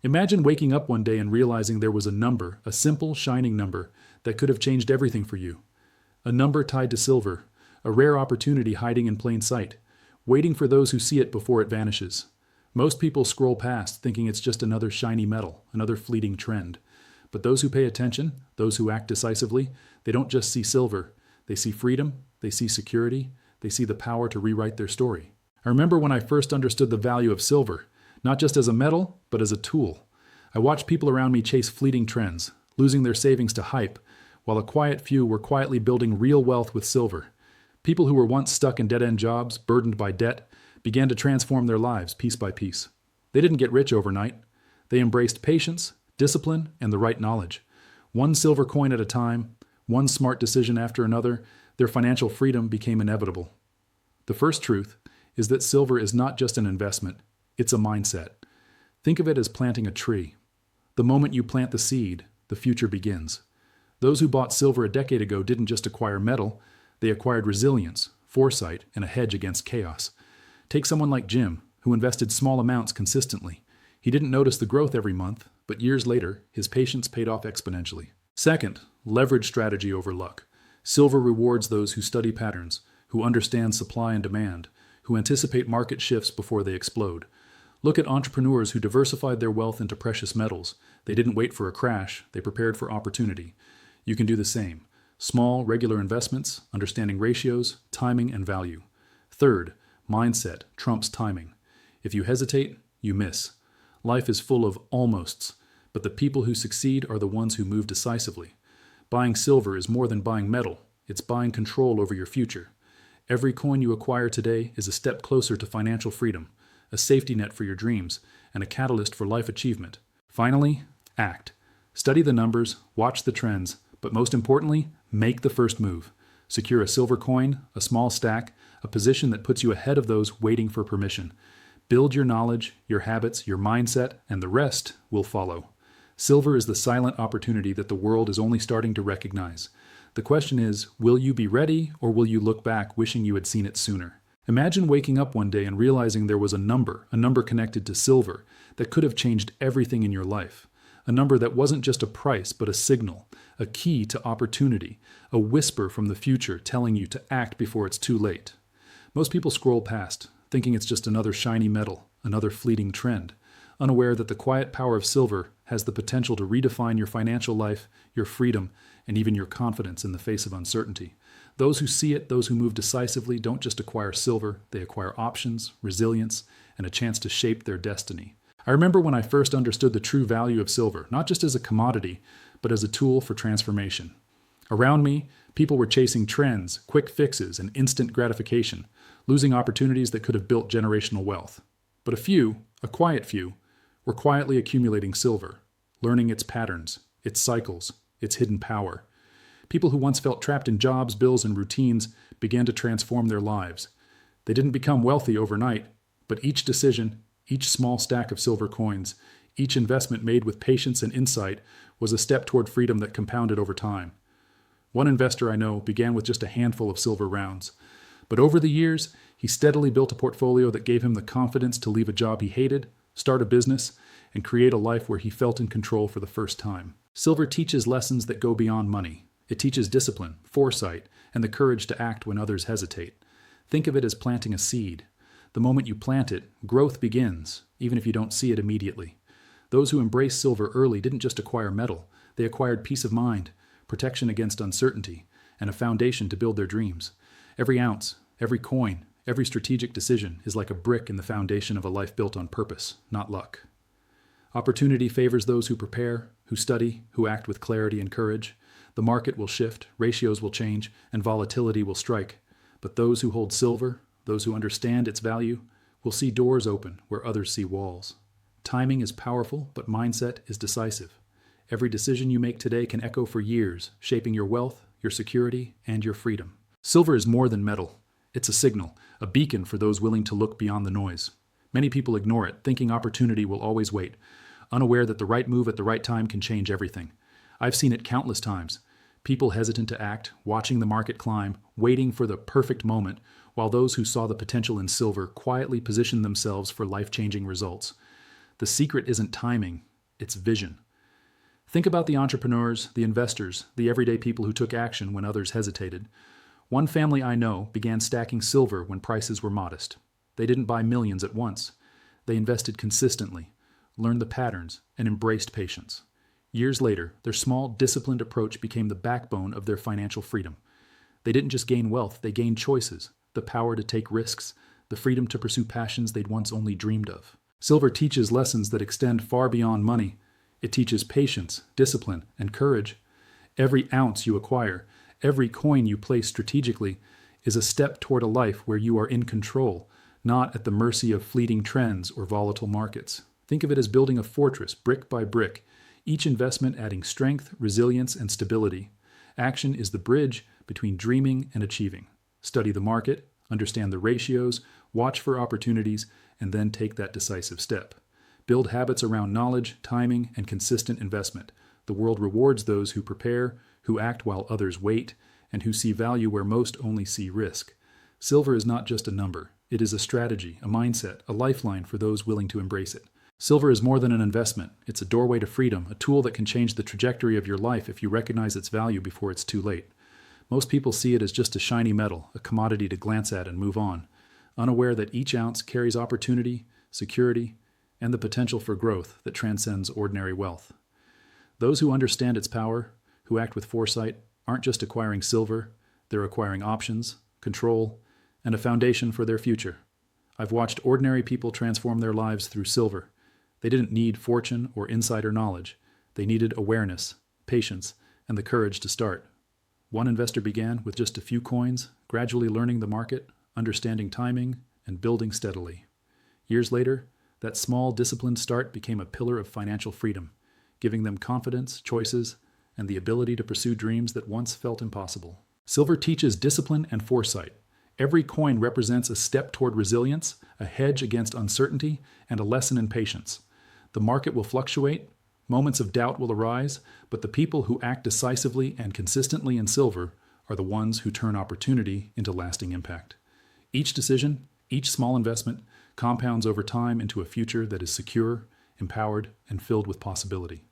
Imagine waking up one day and realizing there was a number, a simple, shining number, that could have changed everything for you. A number tied to silver, a rare opportunity hiding in plain sight, waiting for those who see it before it vanishes. Most people scroll past, thinking it's just another shiny metal, another fleeting trend. But those who pay attention, those who act decisively, they don't just see silver. They see freedom, they see security, they see the power to rewrite their story. I remember when I first understood the value of silver, not just as a metal, but as a tool. I watched people around me chase fleeting trends, losing their savings to hype, while a quiet few were quietly building real wealth with silver. People who were once stuck in dead-end jobs, burdened by debt, began to transform their lives piece by piece. They didn't get rich overnight. They embraced patience, discipline, and the right knowledge. One silver coin at a time, one smart decision after another, their financial freedom became inevitable. The first truth is that silver is not just an investment, it's a mindset. Think of it as planting a tree. The moment you plant the seed, the future begins. Those who bought silver a decade ago didn't just acquire metal, they acquired resilience, foresight, and a hedge against chaos. Take someone like Jim, who invested small amounts consistently. He didn't notice the growth every month, but years later, his patience paid off exponentially. Second, leverage strategy over luck. Silver rewards those who study patterns, who understand supply and demand, who anticipate market shifts before they explode. Look at entrepreneurs who diversified their wealth into precious metals. They didn't wait for a crash, they prepared for opportunity. You can do the same. Small, regular investments, understanding ratios, timing, and value. Third, mindset trumps timing. If you hesitate, you miss. Life is full of almosts, but the people who succeed are the ones who move decisively. Buying silver is more than buying metal. It's buying control over your future. Every coin you acquire today is a step closer to financial freedom, a safety net for your dreams, and a catalyst for life achievement. Finally, act. Study the numbers, watch the trends, but most importantly, make the first move. Secure a silver coin, a small stack, a position that puts you ahead of those waiting for permission. Build your knowledge, your habits, your mindset, and the rest will follow. Silver is the silent opportunity that the world is only starting to recognize. The question is, will you be ready, or will you look back wishing you had seen it sooner? Imagine waking up one day and realizing there was a number connected to silver, that could have changed everything in your life. A number that wasn't just a price, but a signal, a key to opportunity, a whisper from the future telling you to act before it's too late. Most people scroll past, thinking it's just another shiny metal, another fleeting trend, unaware that the quiet power of silver has the potential to redefine your financial life, your freedom, and even your confidence in the face of uncertainty. Those who see it, those who move decisively, don't just acquire silver, they acquire options, resilience, and a chance to shape their destiny. I remember when I first understood the true value of silver, not just as a commodity, but as a tool for transformation. Around me, people were chasing trends, quick fixes, and instant gratification, losing opportunities that could have built generational wealth. But a few, a quiet few, were quietly accumulating silver, learning its patterns, its cycles, its hidden power. People who once felt trapped in jobs, bills, and routines began to transform their lives. They didn't become wealthy overnight, but each decision, each small stack of silver coins, each investment made with patience and insight was a step toward freedom that compounded over time. One investor I know began with just a handful of silver rounds, but over the years, he steadily built a portfolio that gave him the confidence to leave a job he hated, start a business, and create a life where he felt in control for the first time. Silver teaches lessons that go beyond money. It teaches discipline, foresight, and the courage to act when others hesitate. Think of it as planting a seed. The moment you plant it, growth begins, even if you don't see it immediately. Those who embraced silver early didn't just acquire metal, they acquired peace of mind, protection against uncertainty, and a foundation to build their dreams. Every ounce, every coin, every strategic decision is like a brick in the foundation of a life built on purpose, not luck. Opportunity favors those who prepare, who study, who act with clarity and courage. The market will shift, ratios will change, and volatility will strike. But those who hold silver, those who understand its value, will see doors open where others see walls. Timing is powerful, but mindset is decisive. Every decision you make today can echo for years, shaping your wealth, your security, and your freedom. Silver is more than metal. It's a signal, a beacon for those willing to look beyond the noise. Many people ignore it, thinking opportunity will always wait, unaware that the right move at the right time can change everything. I've seen it countless times. People hesitant to act, watching the market climb, waiting for the perfect moment, while those who saw the potential in silver quietly positioned themselves for life-changing results. The secret isn't timing, it's vision. Think about the entrepreneurs, the investors, the everyday people who took action when others hesitated. One family I know began stacking silver when prices were modest. They didn't buy millions at once. They invested consistently, learned the patterns, and embraced patience. Years later, their small, disciplined approach became the backbone of their financial freedom. They didn't just gain wealth, they gained choices, the power to take risks, the freedom to pursue passions they'd once only dreamed of. Silver teaches lessons that extend far beyond money. It teaches patience, discipline, and courage. Every ounce you acquire, every coin you place strategically, is a step toward a life where you are in control, not at the mercy of fleeting trends or volatile markets. Think of it as building a fortress, brick by brick, each investment adding strength, resilience, and stability. Action is the bridge between dreaming and achieving. Study the market, understand the ratios, watch for opportunities, and then take that decisive step. Build habits around knowledge, timing, and consistent investment. The world rewards those who prepare, who act while others wait, and who see value where most only see risk. Silver is not just a number. It is a strategy, a mindset, a lifeline for those willing to embrace it. Silver is more than an investment. It's a doorway to freedom, a tool that can change the trajectory of your life if you recognize its value before it's too late. Most people see it as just a shiny metal, a commodity to glance at and move on, unaware that each ounce carries opportunity, security, and the potential for growth that transcends ordinary wealth. Those who understand its power, who act with foresight, aren't just acquiring silver, they're acquiring options, control, and a foundation for their future. I've watched ordinary people transform their lives through silver. They didn't need fortune or insider knowledge. They needed awareness, patience, and the courage to start. One investor began with just a few coins, gradually learning the market, understanding timing, and building steadily. Years later, that small, disciplined start became a pillar of financial freedom, giving them confidence, choices, and the ability to pursue dreams that once felt impossible. Silver teaches discipline and foresight. Every coin represents a step toward resilience, a hedge against uncertainty, and a lesson in patience. The market will fluctuate, moments of doubt will arise, but the people who act decisively and consistently in silver are the ones who turn opportunity into lasting impact. Each decision, each small investment, compounds over time into a future that is secure, empowered, and filled with possibility.